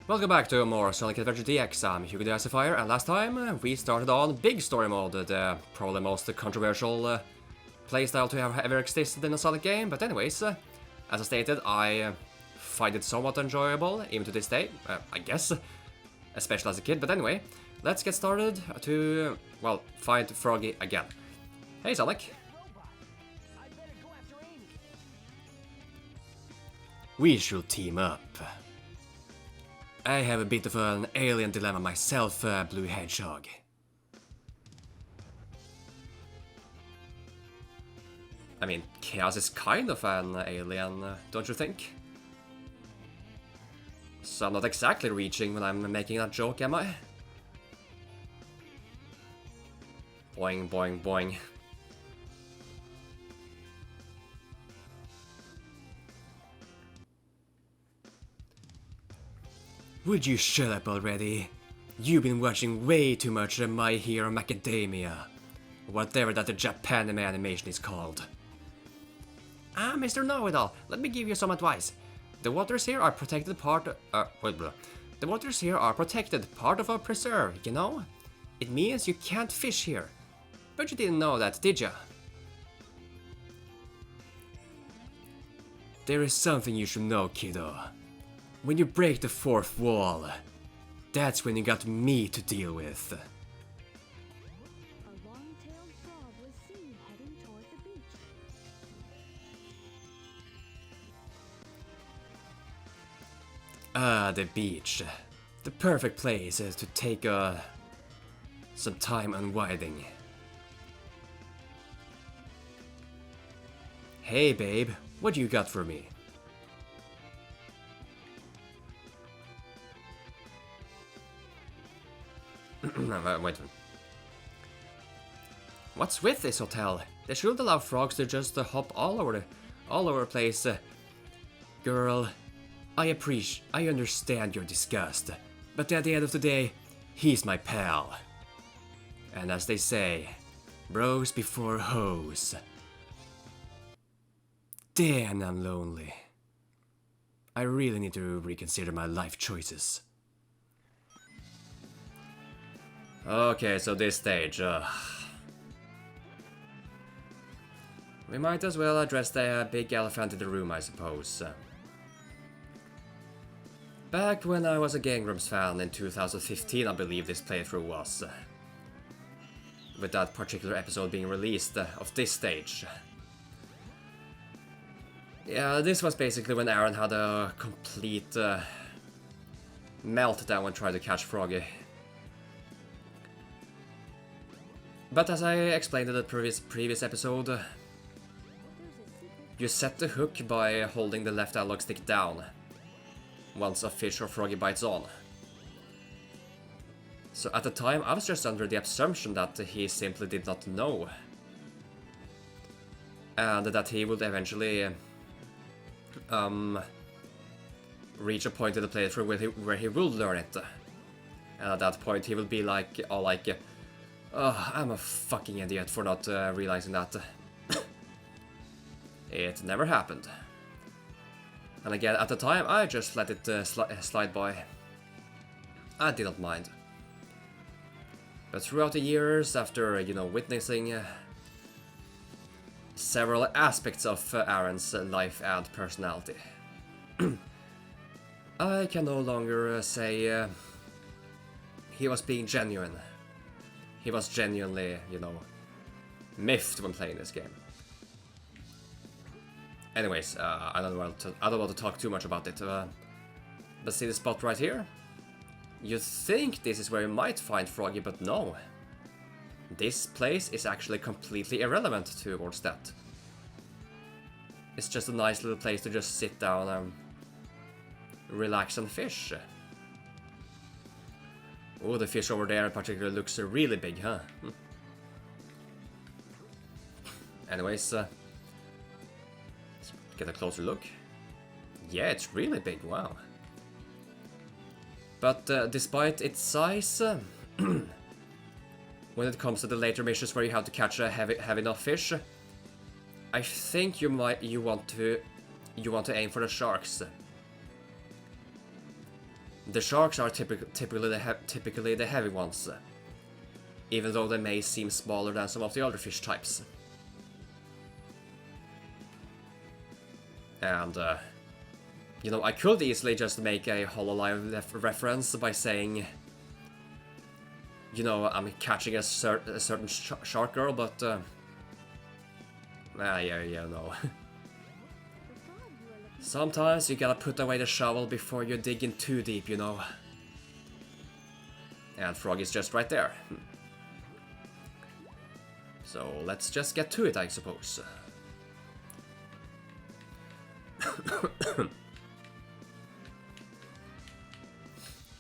Welcome back to more Sonic Adventure DX. I'm Hugo the Icifier, and last time we started on Big Story Mode, the probably most controversial playstyle to have ever existed in a Sonic game. But anyways, as I stated, I find it somewhat enjoyable, even to this day, I guess, especially as a kid. But anyway, let's get started to, well, find Froggy again. Hey Sonic! We should team up. I have a bit of an alien dilemma myself, Blue Hedgehog. I mean, Chaos is kind of an alien, don't you think? So I'm not exactly reaching when I'm making that joke, am I? Boing, boing, boing. Would you shut up already? You've been watching way too much My Hero Macadamia. Whatever that the Japan animation is called. Ah, Mr. Know-It-All, let me give you some advice. The waters here are protected part The waters here are protected, part of a preserve, you know? It means you can't fish here. But you didn't know that, did ya? There is something you should know, kiddo. When you break the fourth wall, that's when you got me to deal with. A long-tailed frog was seen heading toward the beach. Ah, the beach. The perfect place to take some time unwinding. Hey babe, what do you got for me? Wait. What's with this hotel? They shouldn't allow frogs to just hop all over the place. Girl, I understand your disgust, but at the end of the day, he's my pal. And as they say, bros before hoes. Damn, I'm lonely. I really need to reconsider my life choices. Okay, so this stage, we might as well address the big elephant in the room, I suppose. Back when I was a Game Grumps fan in 2015, I believe this playthrough was. With that particular episode being released of this stage. Yeah, this was basically when Aaron had a complete meltdown when trying to catch Froggy. But as I explained in the previous episode, you set the hook by holding the left analog stick down once a fish or Froggy bites on. So at the time I was just under the assumption that he simply did not know. And that he would eventually reach a point in the playthrough where he will learn it. And at that point he will be like, all like, oh, I'm a fucking idiot for not realizing that. It never happened. And again, at the time, I just let it slide by. I did not mind. But throughout the years, after, you know, witnessing several aspects of Aaron's life and personality, I can no longer say he was being genuine. He was genuinely, you know, miffed when playing this game. Anyways, I don't want to talk too much about it. But see the spot right here? You'd think this is where you might find Froggy, but no. This place is actually completely irrelevant towards that. It's just a nice little place to just sit down and relax and fish. Oh, the fish over there in particular looks really big, huh? Anyways, let's get a closer look. Yeah, it's really big, wow. But despite its size, when it comes to the later missions where you have to catch a heavy enough fish, I think you want to aim for the sharks. The sharks are typically the heavy ones, even though they may seem smaller than some of the other fish types. And, you know, I could easily just make a HoloLive reference by saying, you know, I'm catching a certain shark girl, but, yeah, no. Sometimes you gotta put away the shovel before you dig in too deep, you know. And Frog is just right there. So let's just get to it, I suppose.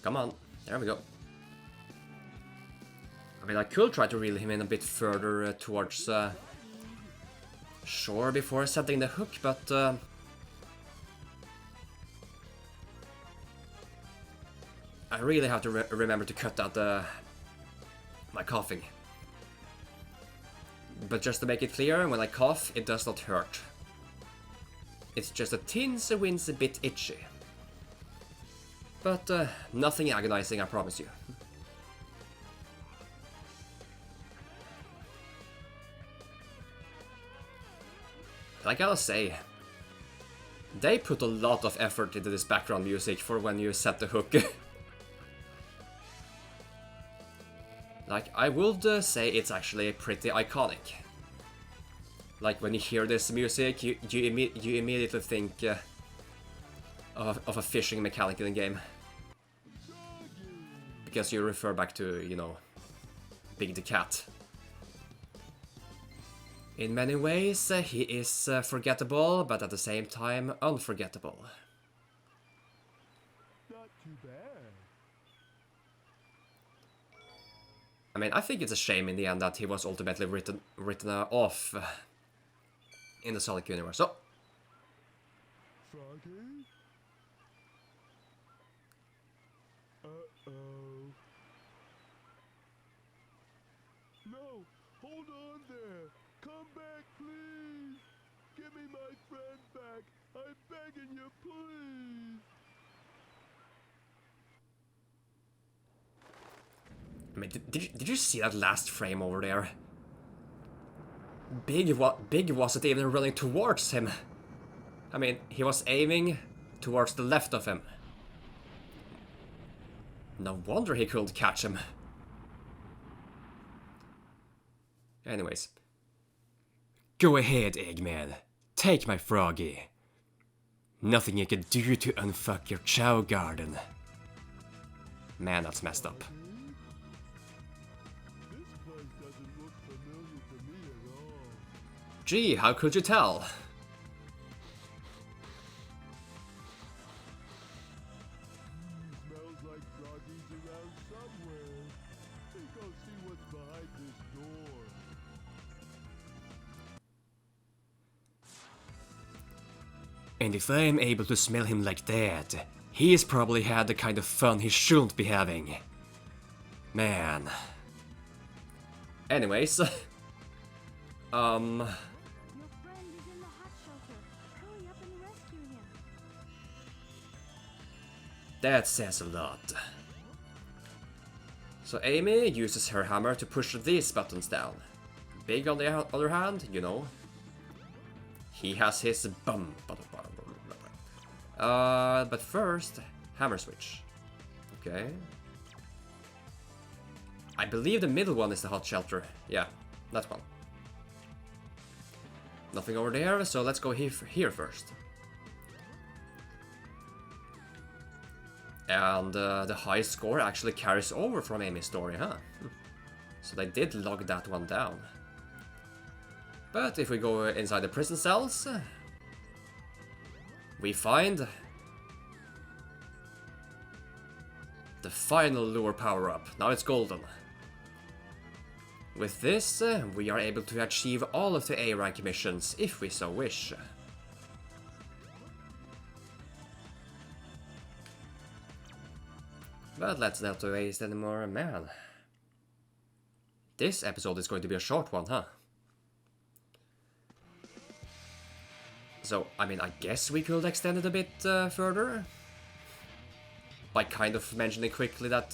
Come on, there we go. I mean, I could try to reel him in a bit further towards shore before setting the hook, but I really have to remember to cut out my coughing. But just to make it clear, when I cough, it does not hurt. It's just a teensy-weensy bit itchy. But nothing agonizing, I promise you. But I gotta say, they put a lot of effort into this background music for when you set the hook. Like, I would say it's actually pretty iconic. Like, when you hear this music, you immediately think of a fishing mechanic in the game. Because you refer back to, you know, Big the Cat. In many ways, he is forgettable, but at the same time, unforgettable. Not too bad. I mean, I think it's a shame in the end that he was ultimately written off in the Sonic universe. Oh! Froggy? Uh-oh. No! Hold on there! Come back, please! Give me my friend back! I'm begging you, please! I mean, did you see that last frame over there? Big wasn't even running towards him. I mean, he was aiming towards the left of him. No wonder he couldn't catch him. Anyways. Go ahead, Eggman. Take my Froggy. Nothing you can do to unfuck your Chow Garden. Man, that's messed up. This place doesn't look familiar to me at all. Gee, how could you tell? Smells like Froggy's around somewhere. Let's go see what's behind this door. And if I'm able to smell him like that, he's probably had the kind of fun he shouldn't be having. Man. Anyways. Your friend is in the hot shelter. Hurry up and rescue him. That says a lot. So Amy uses her hammer to push these buttons down. Big, on the other hand, you know, he has his bum. But first, hammer switch. Okay. I believe the middle one is the hot shelter. Yeah, that one. Nothing over there, so let's go here first. And the high score actually carries over from Amy's story, huh? So they did log that one down. But if we go inside the prison cells, we find the final lure power-up. Now it's golden. With this, we are able to achieve all of the A rank missions, if we so wish. But let's not waste any more, man. This episode is going to be a short one, huh? So, I mean, I guess we could extend it a bit further. by kind of mentioning quickly that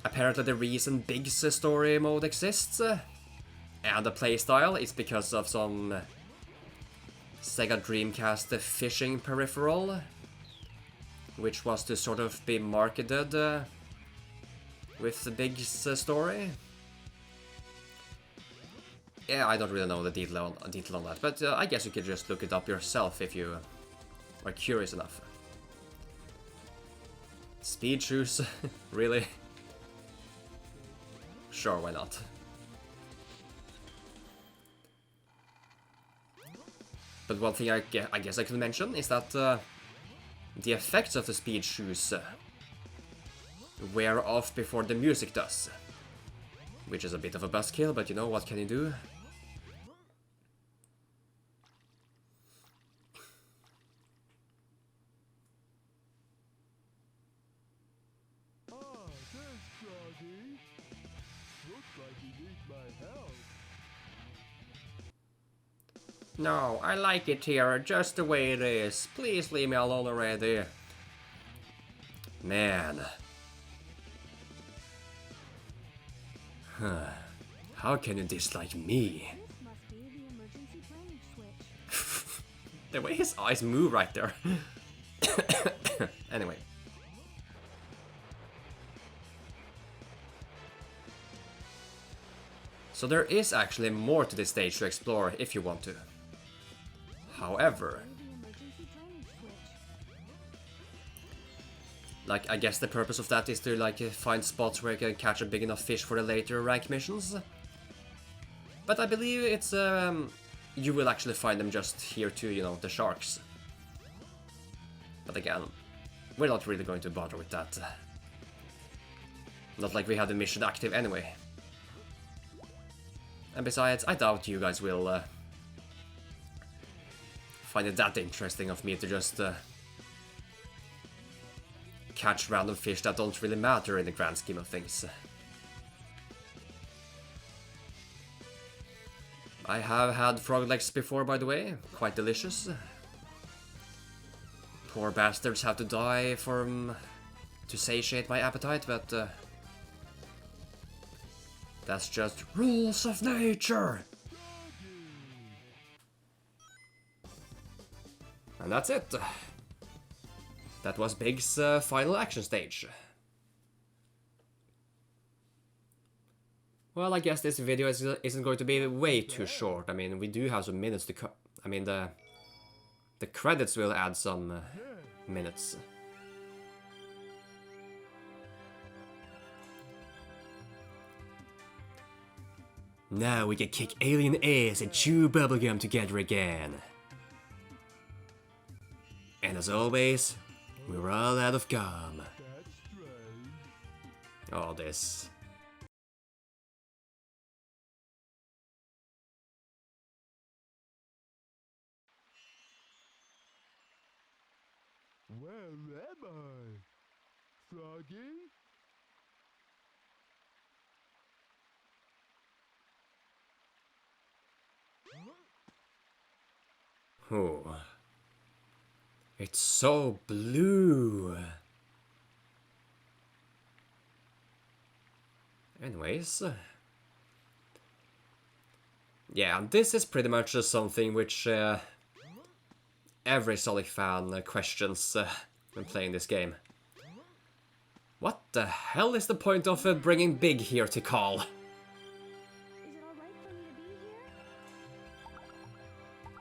apparently the reason Big's story mode exists and the playstyle is because of some Sega Dreamcast fishing peripheral, which was to sort of be marketed with the Big's story. Yeah, I don't really know the detail on that, but I guess you could just look it up yourself if you are curious enough. Speed shoes? Really? Sure, why not? But one thing I guess I could mention is that the effects of the speed shoes wear off before the music does. Which is a bit of a buzzkill, but you know, what can you do? Ah, there's Froggy. Looks like he needs my help. No, I like it here, just the way it is. Please leave me alone already. Man. How can you dislike me? This must be the emergency drainage switch. The way his eyes move right there. Anyway. So there is actually more to this stage to explore if you want to. However, The emergency drainage switch. like, I guess the purpose of that is to, like, find spots where you can catch a big enough fish for the later rank missions. But I believe it's, you will actually find them just here too, you know, the sharks. But again, we're not really going to bother with that. Not like we have the mission active anyway. And besides, I doubt you guys will find it that interesting of me to just catch random fish that don't really matter in the grand scheme of things. I have had frog legs before, by the way, quite delicious. Poor bastards have to die to satiate my appetite, but that's just rules of nature! And that's it. That was Big's final action stage. Well, I guess this video isn't going to be way too short. I mean, we do have some minutes to cut. I mean, the credits will add some minutes. Now we can kick alien ass and chew bubblegum together again. And as always, we're all out of gum. That's strange. All this. Where am I? Froggy? Oh. It's so blue. Anyways. Yeah, this is pretty much just something which every Sonic fan questions when playing this game. What the hell is the point of bringing Big here to call? Is it alright for me to be here?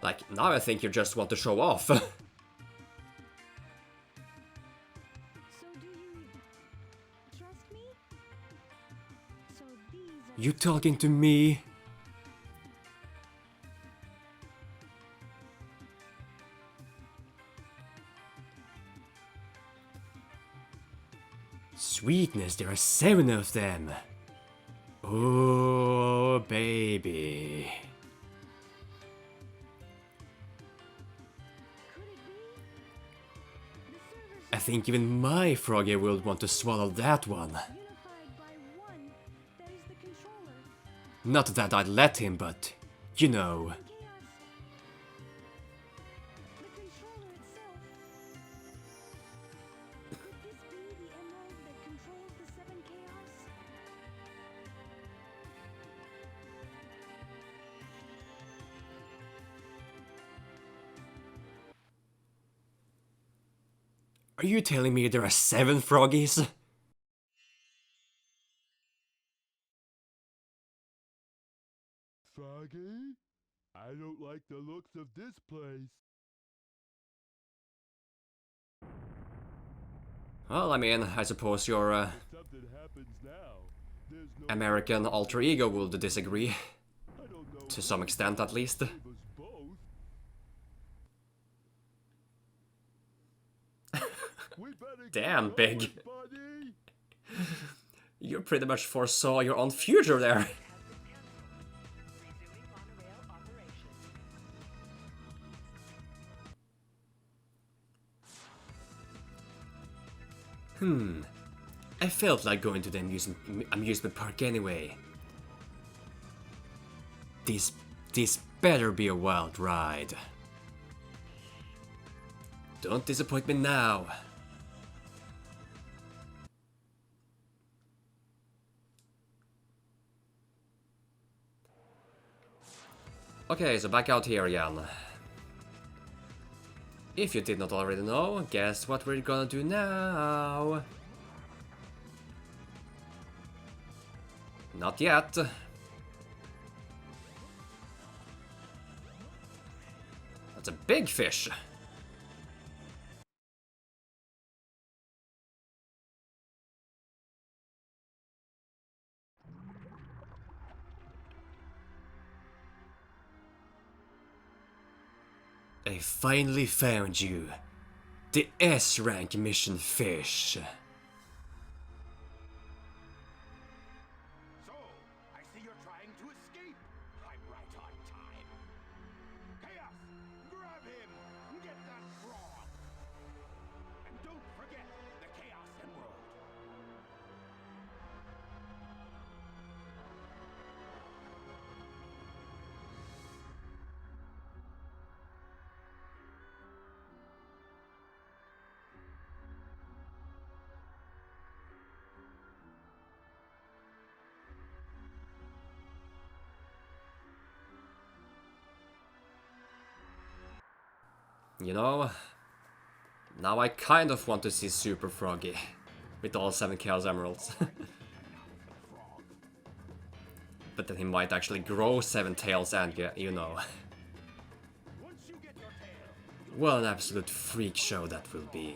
Like, now I think you just want to show off. So do you trust me? So these are You talking to me? Sweetness, there are 7 of them. Oh, baby. could it be? The servers I think even my Froggy will want to swallow that one. unified by one. That is the controller. Not that I'd let him, but, you know. Chaos. The controller itself. Are you telling me there are 7 froggies? Froggy? I don't like the looks of this place. Well, I mean, I suppose your If something happens now, there's no American alter ego would disagree. I don't know To some extent, at least. who save us both. We better get Damn, Big. going, buddy. You pretty much foresaw your own future there. I felt like going to the amusement park anyway. This better be a wild ride. Don't disappoint me now. Okay, so back out here again. If you did not already know, guess what we're gonna do now? Not yet. That's a big fish. I finally found you. The S-rank mission fish. So, I see you're trying to escape. I'm right on time. Chaos, grab him! Get that frog! And don't forget the Chaos Emerald. You know, now I kind of want to see Super Froggy with all 7 Chaos Emeralds. But then he might actually grow 7 tails and, you know. Once you get your tail, What an absolute freak show that will be.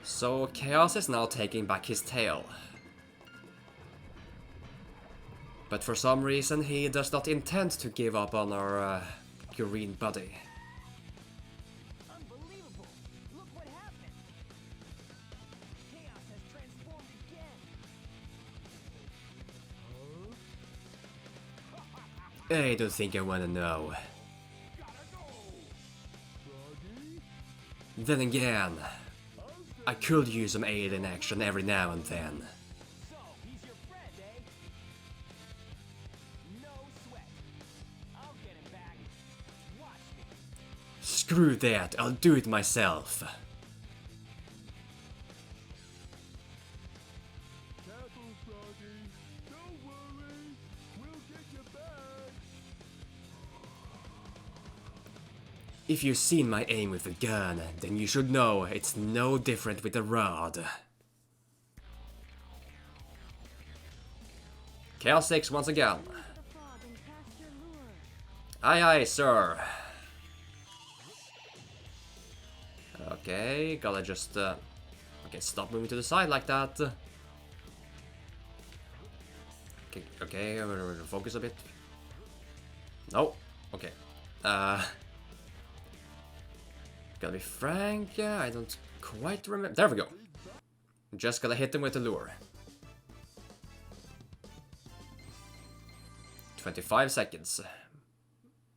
So Chaos is now taking back his tail. But for some reason he does not intend to give up on our green buddy. Unbelievable! Look what happened! Chaos has transformed again! I don't think I wanna know. Froggy? Then again, I could use some alien action every now and then. So, he's your friend, eh? No sweat. I'll get him back. Watch me. Screw that, I'll do it myself. Careful, Froggy. Don't worry. We'll get you back. If you've seen my aim with the gun, then you should know it's no different with the rod. Chaos 6 once again. The frog and cast your lure. Aye aye, sir. Okay, gotta just okay, stop moving to the side like that. Okay, I'm gonna focus a bit. No, okay. Gotta be frank, I don't quite remember. There we go. Just gotta hit him with the lure. 25 seconds.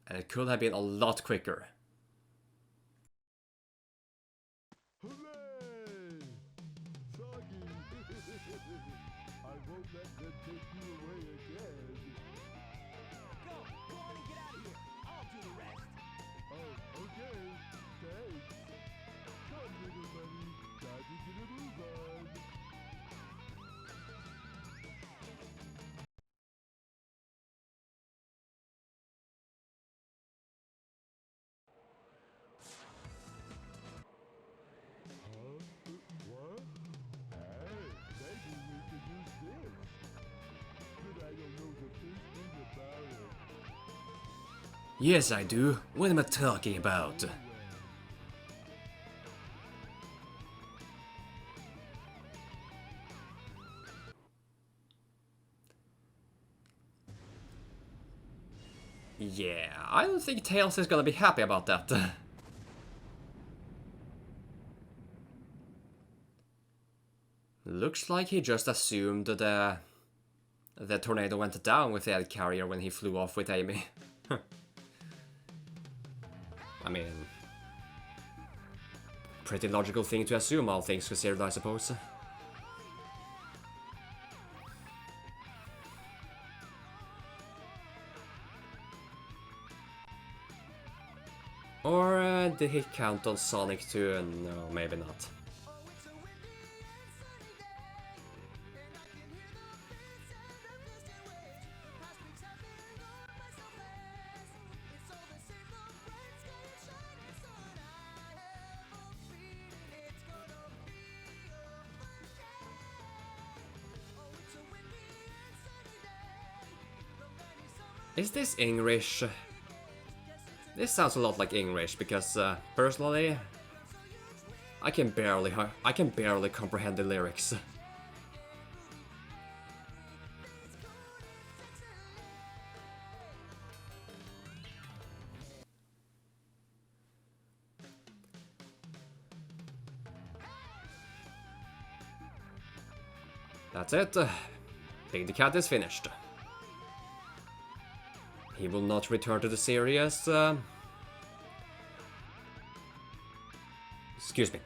And it could have been a lot quicker. Hooray! Froggy! I won't let them take you away again. Go! Go on and get out of here! I'll do the rest! Oh, okay. Thanks. Yes, I do. What am I talking about? Yeah, I don't think Tails is gonna be happy about that. Looks like he just assumed the tornado went down with the Egg Carrier when he flew off with Amy. I mean, pretty logical thing to assume, all things considered, I suppose. Or did he count on Sonic too? No, maybe not. Is this English? This sounds a lot like English because personally, I can barely comprehend the lyrics. That's it. Big the Cat is finished. He will not return to the series. Excuse me.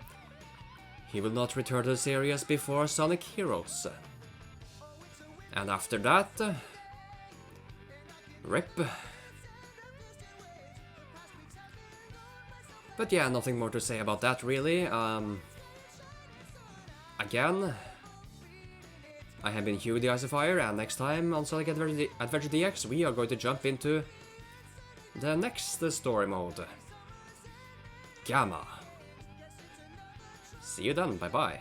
He will not return to the series before Sonic Heroes. And after that, RIP. But yeah, nothing more to say about that really. Again, I have been Hugh the Icifier, and next time on Sonic Adventure DX we are going to jump into the next story mode, Gamma. See you then, bye bye.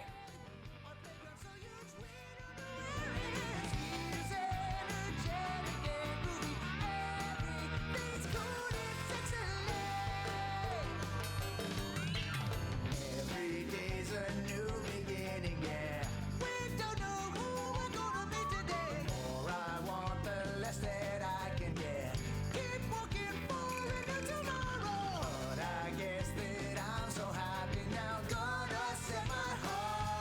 But I guess that I'm so happy now, gonna set my heart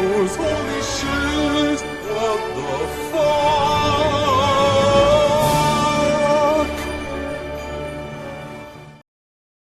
Who's holding